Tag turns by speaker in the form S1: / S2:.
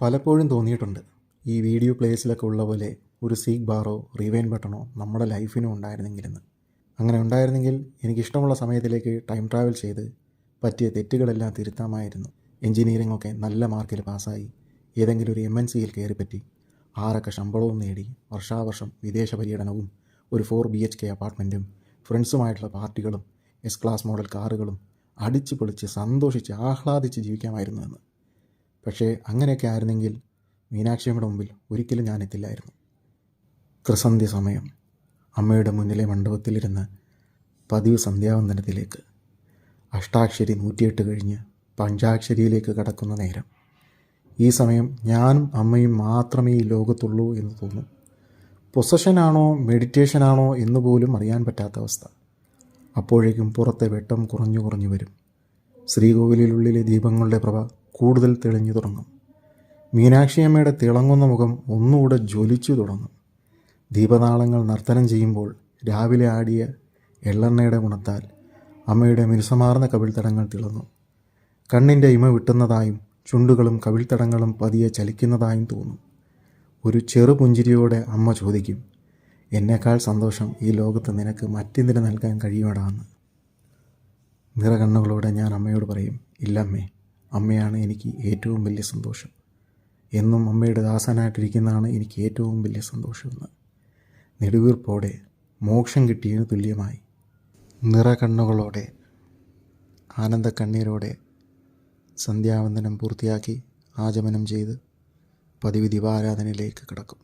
S1: പലപ്പോഴും തോന്നിയിട്ടുണ്ട്, ഈ വീഡിയോ പ്ലേസിലൊക്കെ ഉള്ള പോലെ ഒരു സീക്ക് ബാറോ റീവൈൻ ബട്ടണോ നമ്മുടെ ലൈഫിനും ഉണ്ടായിരുന്നെങ്കിലെന്ന്. അങ്ങനെ ഉണ്ടായിരുന്നെങ്കിൽ എനിക്കിഷ്ടമുള്ള സമയത്തിലേക്ക് ടൈം ട്രാവൽ ചെയ്ത് പറ്റിയ തെറ്റുകളെല്ലാം തിരുത്താമായിരുന്നു. എൻജിനീയറിംഗ് ഒക്കെ നല്ല മാർക്കിൽ പാസ്സായി ഏതെങ്കിലും ഒരു MNCയിൽ കയറിപ്പറ്റി 6 ശമ്പളവും നേടി വർഷാവർഷം വിദേശ പര്യടനവും ഒരു 4 BHK അപ്പാർട്ട്മെൻറ്റും ഫ്രണ്ട്സുമായിട്ടുള്ള പാർട്ടികളും S-ക്ലാസ് മോഡൽ കാറുകളും അടിച്ചു പൊളിച്ച് സന്തോഷിച്ച് ആഹ്ലാദിച്ച് ജീവിക്കാമായിരുന്നു എന്ന്. പക്ഷേ അങ്ങനെയൊക്കെ ആയിരുന്നെങ്കിൽ മീനാക്ഷിയമ്മയുടെ മുമ്പിൽ ഒരിക്കലും ഞാൻ എത്തില്ലായിരുന്നു. കൃസന്ധ്യ സമയം അമ്മയുടെ മുന്നിലെ മണ്ഡപത്തിലിരുന്ന് പതിവ് സന്ധ്യാവന്ദനത്തിലേക്ക് അഷ്ടാക്ഷരി 108 കഴിഞ്ഞ് പഞ്ചാക്ഷരിയിലേക്ക് കടക്കുന്ന നേരം. ഈ സമയം ഞാനും അമ്മയും മാത്രമേ ഈ ലോകത്തുള്ളൂ എന്ന് തോന്നും. പൊസഷനാണോ മെഡിറ്റേഷനാണോ എന്ന് പോലും അറിയാൻ പറ്റാത്ത അവസ്ഥ. അപ്പോഴേക്കും പുറത്തെ വെട്ടം കുറഞ്ഞു കുറഞ്ഞു വരും. ശ്രീകോവിലിനുള്ളിലെ ദീപങ്ങളുടെ പ്രഭ കൂടുതൽ തെളിഞ്ഞു തുടങ്ങും. മീനാക്ഷിയമ്മയുടെ തിളങ്ങുന്ന മുഖം ഒന്നുകൂടെ ജ്വലിച്ചു തുടങ്ങും. ദീപനാളങ്ങൾ നർത്തനം ചെയ്യുമ്പോൾ രാവിലെ ആടിയ എള്ളെണ്ണയുടെ ഗുണത്താൽ അമ്മയുടെ മിനുസമാർന്ന കവിൾത്തടങ്ങൾ തിളങ്ങും. കണ്ണിൻ്റെ ഇമ വിട്ടുന്നതായും ചുണ്ടുകളും കവിൾത്തടങ്ങളും പതിയെ ചലിക്കുന്നതായും തോന്നും. ഒരു ചെറു പുഞ്ചിരിയോടെ അമ്മ ചോദിക്കും, എന്നേക്കാൾ സന്തോഷം ഈ ലോകത്ത് നിനക്ക് മറ്റെന്തിന് നൽകാൻ കഴിയുമടാന്ന്. നിറകണ്ണുകളോടെ ഞാൻ അമ്മയോട് പറയും, ഇല്ലമ്മേ, അമ്മയാണ് എനിക്ക് ഏറ്റവും വലിയ സന്തോഷം. എന്നും അമ്മയുടെ ദാസനായിട്ടിരിക്കുന്നതാണ് എനിക്ക് ഏറ്റവും വലിയ സന്തോഷമെന്ന്. നെടുവീർപ്പോടെ മോക്ഷം കിട്ടിയതിന് തുല്യമായി നിറകണ്ണുകളോടെ ആനന്ദക്കണ്ണീരോടെ സന്ധ്യാവന്ദനം പൂർത്തിയാക്കി ആചമനം ചെയ്ത് പതിവ് ദീപാരാധനയിലേക്ക് കിടക്കും.